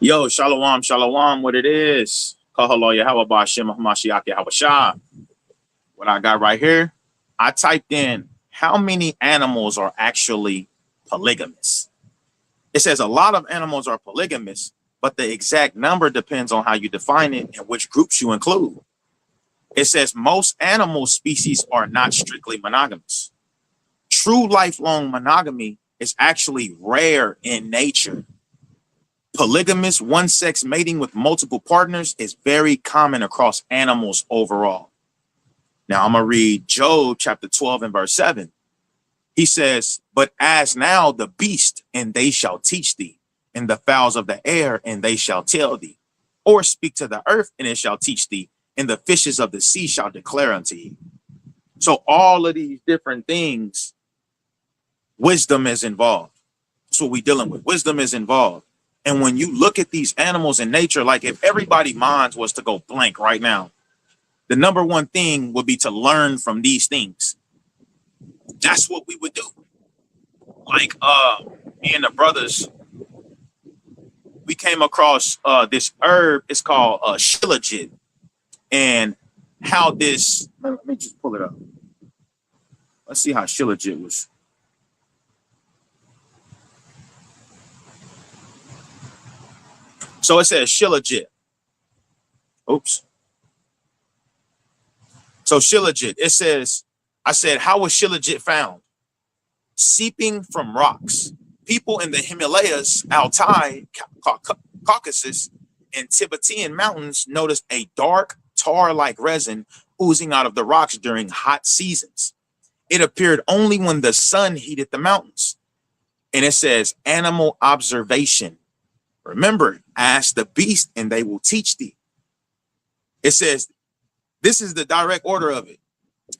Yo, shalom, shalom, what it is. Kahalo Yahweh Shem Hamashiach Yahweh. What I got right here, I typed in how many animals are actually polygamous. It says a lot of animals are polygamous, but the exact number depends on how you define it and which groups you include. It says most animal species are not strictly monogamous. True lifelong monogamy is actually rare in nature. Polygamous one sex mating with multiple partners is very common across animals overall. Now I'm going to read Job chapter 12 and verse 7. He says, but as now the beast, and they shall teach thee, and the fowls of the air, and they shall tell thee, or speak to the earth, and it shall teach thee, and the fishes of the sea shall declare unto thee. So all of these different things, wisdom is involved. That's what we're dealing with. Wisdom is involved. And when you look at these animals in nature, like if everybody's minds was to go blank right now, the number one thing would be to learn from these things. That's what we would do. Like me and the brothers, we came across this herb. It's called shilajit. And how this, let me just pull it up. Let's see how shilajit was. So it says shilajit. Oops. So shilajit, it says, I said, how was shilajit found? Seeping from rocks. People in the Himalayas, Altai, Caucasus, and Tibetan mountains noticed a dark tar-like resin oozing out of the rocks during hot seasons. It appeared only when the sun heated the mountains. And it says animal observation. Remember, ask the beast and they will teach thee. It says, this is the direct order of it.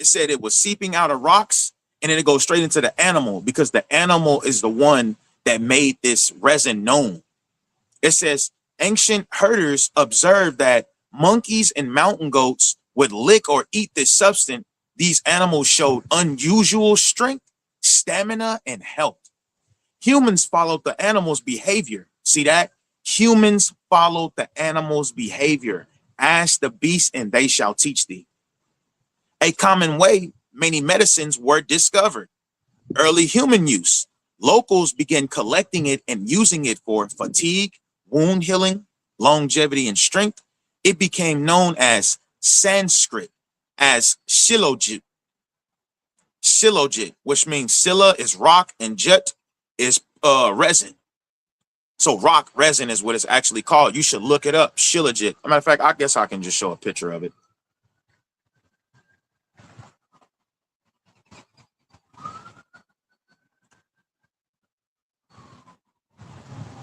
It said it was seeping out of rocks, and then it goes straight into the animal because the animal is the one that made this resin known. It says ancient herders observed that monkeys and mountain goats would lick or eat this substance. These animals showed unusual strength, stamina, and health. Humans followed the animal's behavior. See that? Humans followed the animal's behavior. Ask the beast and they shall teach thee. A common way many medicines were discovered. Early human use. Locals began collecting it and using it for fatigue, wound healing, longevity, and strength. It became known as Sanskrit as shilajit. Shilajit, which means sila is rock and jet is resin. So rock resin is what it's actually called. You should look it up. Shilajit. As a matter of fact, I guess I can just show a picture of it.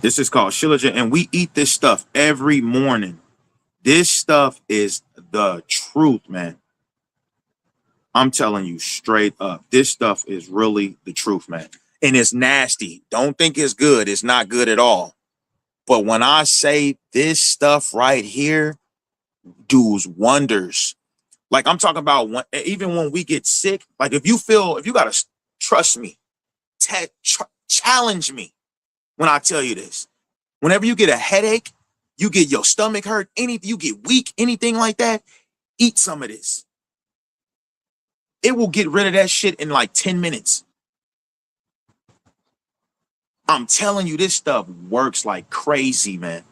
This is called shilajit, and we eat this stuff every morning. This stuff is the truth, man. I'm telling you straight up. This stuff is really the truth, man. And it's nasty. Don't think it's good. It's not good at all. But when I say this stuff right here does wonders. Like I'm talking about even when we get sick, like if you got to trust me, challenge me when I tell you this. Whenever you get a headache, you get your stomach hurt, you get weak, anything like that, eat some of this. It will get rid of that shit in like 10 minutes. I'm telling you, this stuff works like crazy, man.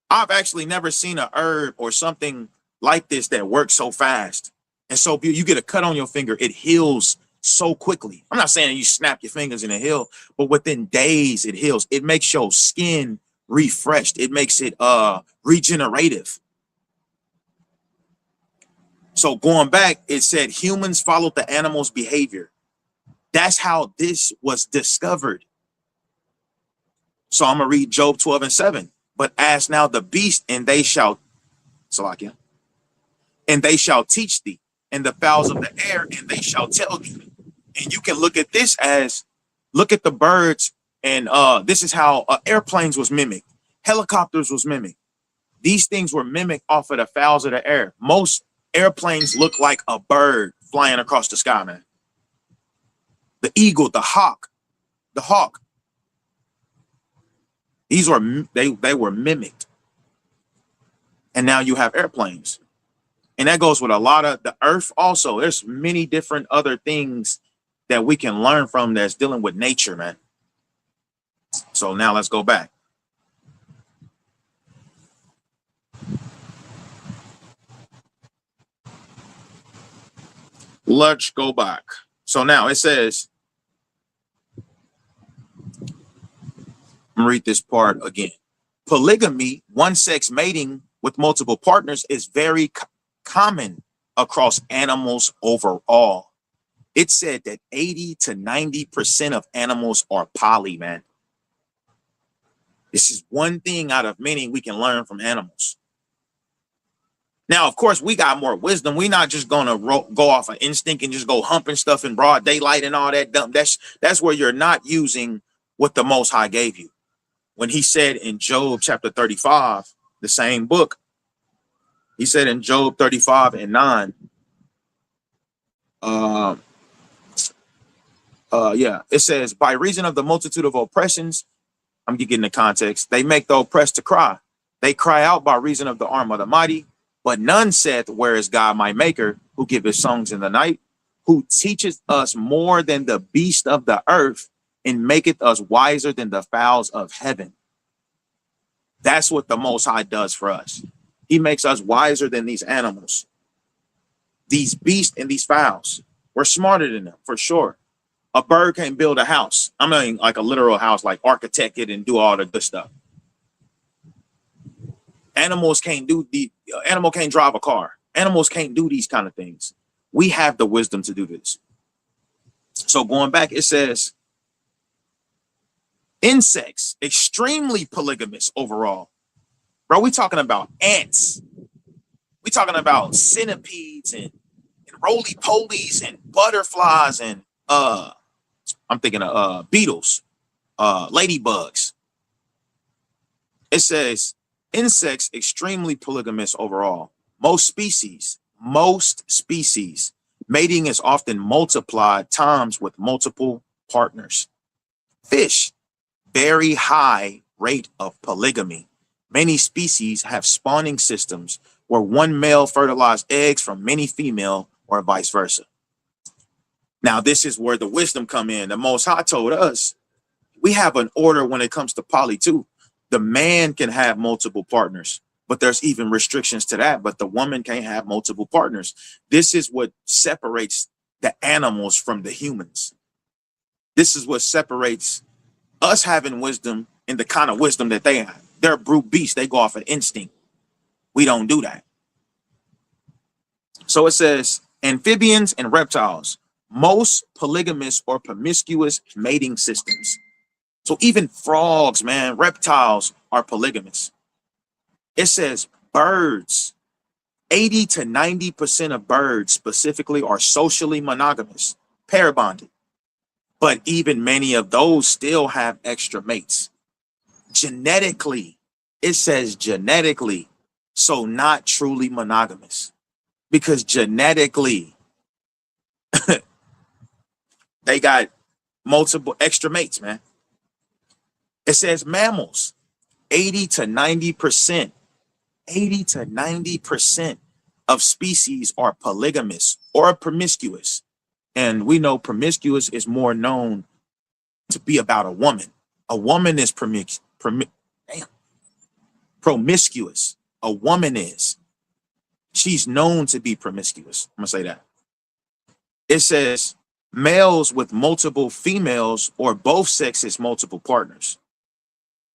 I've actually never seen a herb or something like this that works so fast. And so you get a cut on your finger, it heals so quickly. I'm not saying you snap your fingers and it heals, but within days it heals. It makes your skin refreshed. It makes it regenerative. So going back, it said humans followed the animal's behavior. That's how this was discovered. So I'm going to read Job 12 and 7. But ask now the beast, and they shall, Salakia, and they shall teach thee, and the fowls of the air, and they shall tell thee. And you can look at this as, look at the birds, and this is how airplanes was mimicked. Helicopters was mimicked. These things were mimicked off of the fowls of the air. Most airplanes look like a bird flying across the sky, man. The eagle, the hawk. These were they were mimicked. And now you have airplanes. And that goes with a lot of the earth also. There's many different other things that we can learn from that's dealing with nature, man. So now let's go back. Let's go back. So now it says, I'm gonna read this part again. Polygamy, one-sex mating with multiple partners, is very common across animals overall. It said that 80 to 90% of animals are poly, man. This is one thing out of many we can learn from animals. Now, of course, we got more wisdom. We're not just gonna go off of instinct and just go humping stuff in broad daylight and all that dumb. That's where you're not using what the Most High gave you. When he said in Job chapter 35, the same book, he said in Job 35 and 9, it says, by reason of the multitude of oppressions, I'm getting the context, they make the oppressed to cry. They cry out by reason of the arm of the mighty, but none saith, where is God my maker, who giveth songs in the night, who teacheth us more than the beast of the earth, and maketh us wiser than the fowls of heaven. That's what the Most High does for us. He makes us wiser than these animals, these beasts and these fowls. We're smarter than them, for sure. A bird can't build a house. I mean, like a literal house, like architect it and do all the good stuff. Animals can't animal can't drive a car. Animals can't do these kind of things. We have the wisdom to do this. So going back, it says, insects, extremely polygamous overall. Bro, we talking about ants. We talking about centipedes and roly-polies and butterflies and I'm thinking of beetles, ladybugs. It says insects extremely polygamous overall. Most species, mating is often multiplied times with multiple partners. Fish, very high rate of polygamy. Many species have spawning systems where one male fertilizes eggs from many female or vice versa. Now, this is where the wisdom come in. The Most High told us we have an order when it comes to poly too. The man can have multiple partners, but there's even restrictions to that. But the woman can't have multiple partners. This is what separates the animals from the humans. This is what separates us having wisdom and the kind of wisdom that they have. They're brute beasts. They go off of instinct. We don't do that. So it says amphibians and reptiles, most polygamous or promiscuous mating systems. So even frogs, man, reptiles are polygamous. It says birds, 80 to 90% of birds specifically are socially monogamous, pair bonded. But even many of those still have extra mates. Genetically, it says genetically, so not truly monogamous. Because genetically, they got multiple extra mates, man. It says mammals, 80 to 90%, 80 to 90% of species are polygamous or promiscuous. And we know promiscuous is more known to be about a woman. A woman is promiscuous. A woman is. She's known to be promiscuous. I'm gonna say that. It says males with multiple females or both sexes multiple partners.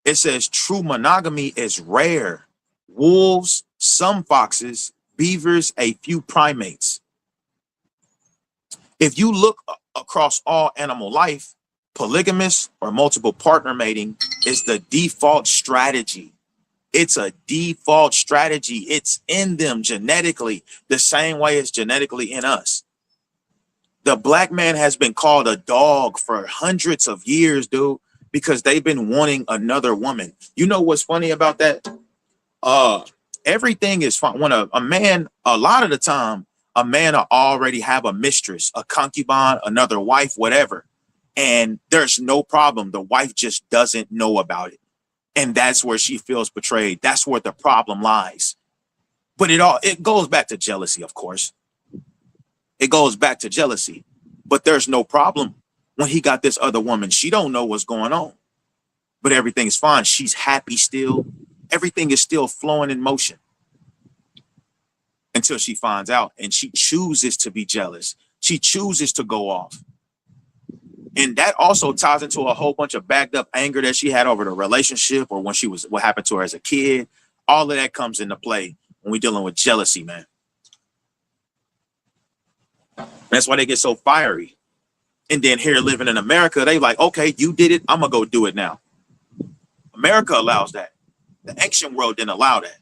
It says true monogamy is rare. Wolves, some foxes, beavers, a few primates. If you look across all animal life, polygamous or multiple partner mating is the default strategy. It's a default strategy. It's in them genetically, the same way it's genetically in us. The black man has been called a dog for hundreds of years, dude, because they've been wanting another woman. You know what's funny about that? Everything is fine. When a man, a lot of the time, a man will already have a mistress, a concubine, another wife, whatever. And there's no problem. The wife just doesn't know about it. And that's where she feels betrayed. That's where the problem lies. But it goes back to jealousy, of course. It goes back to jealousy. But there's no problem when he got this other woman. She don't know what's going on, but everything's fine. She's happy still. Everything is still flowing in motion until she finds out, and she chooses to be jealous. She chooses to go off. And that also ties into a whole bunch of backed up anger that she had over the relationship, or when what happened to her as a kid. All of that comes into play when we're dealing with jealousy, man. That's why they get so fiery. And then here living in America, they like, okay, you did it, I'm gonna go do it now. America allows that. The ancient world didn't allow that.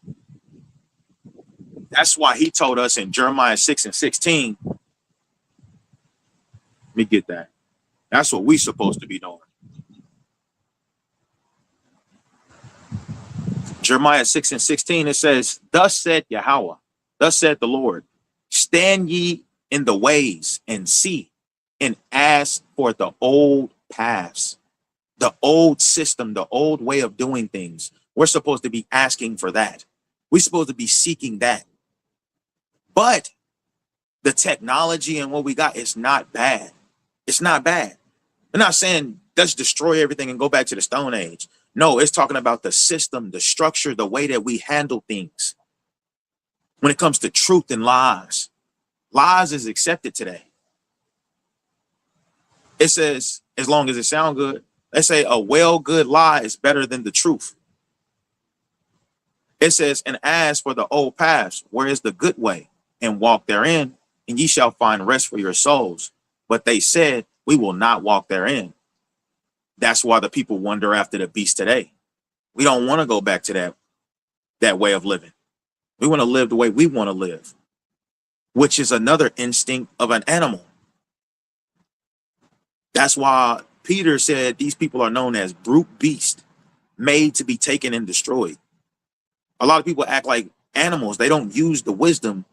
That's why he told us in Jeremiah 6:16. Let me get that. That's what we're supposed to be doing. Jeremiah 6:16, it says, thus said Yahweh, thus said the Lord, stand ye in the ways and see, and ask for the old paths, the old system, the old way of doing things. We're supposed to be asking for that. We're supposed to be seeking that. But the technology and what we got is not bad. It's not bad. I'm not saying let's destroy everything and go back to the Stone Age. No, it's talking about the system, the structure, the way that we handle things. When it comes to truth and lies, lies is accepted today. It says, as long as it sounds good, let's say a good lie is better than the truth. It says, and ask for the old paths, where is the good way, and walk therein, and ye shall find rest for your souls. But they said, we will not walk therein. That's why the people wander after the beast today. We don't want to go back to that way of living. We want to live the way we want to live, which is another instinct of an animal. That's why Peter said these people are known as brute beasts, made to be taken and destroyed. A lot of people act like animals. They don't use the wisdom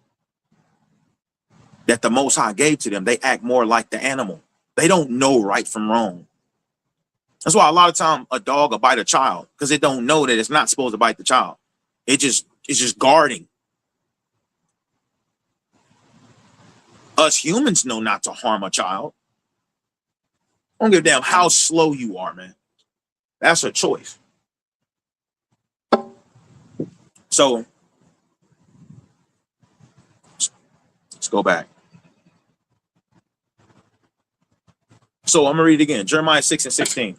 that the Most High gave to them. They act more like the animal. They don't know right from wrong. That's why a lot of time a dog will bite a child, because it don't know that it's not supposed to bite the child. It's just guarding. Us humans know not to harm a child. I don't give a damn how slow you are, man. That's a choice. So let's go back. So I'm gonna read it again. Jeremiah 6:16.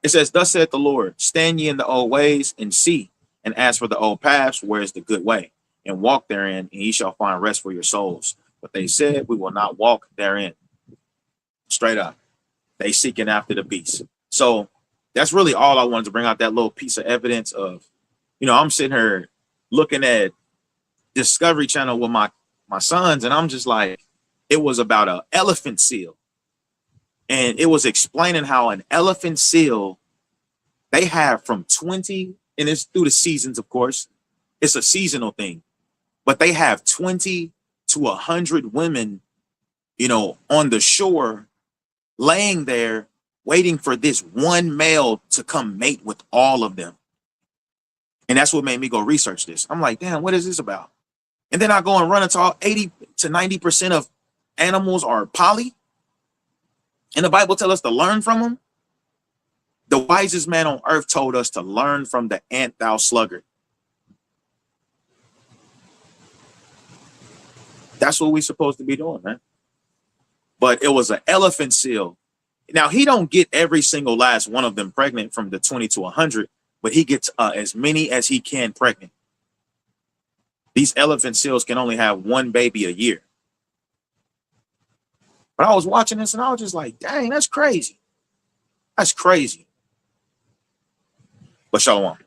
It says, thus saith the Lord, stand ye in the old ways and see, and ask for the old paths, where is the good way, and walk therein, and ye shall find rest for your souls. But they said, we will not walk therein. Straight up. They seeking after the beast. So that's really all I wanted to bring out, that little piece of evidence of, I'm sitting here looking at Discovery Channel with my sons, and I'm just like, it was about an elephant seal. And it was explaining how an elephant seal, they have from 20, and it's through the seasons, of course. It's a seasonal thing. But they have 20 to 100 women, on the shore, laying there, waiting for this one male to come mate with all of them. And that's what made me go research this. I'm like, damn, what is this about? And then I go and run into all 80 to 90% of animals are poly. And the Bible tells us to learn from them. The wisest man on earth told us to learn from the ant, thou sluggard. That's what we're supposed to be doing, man. But it was an elephant seal. Now, he don't get every single last one of them pregnant from the 20 to 100, but he gets as many as he can pregnant. These elephant seals can only have one baby a year. But I was watching this and I was just like, dang, that's crazy. That's crazy. But shalom.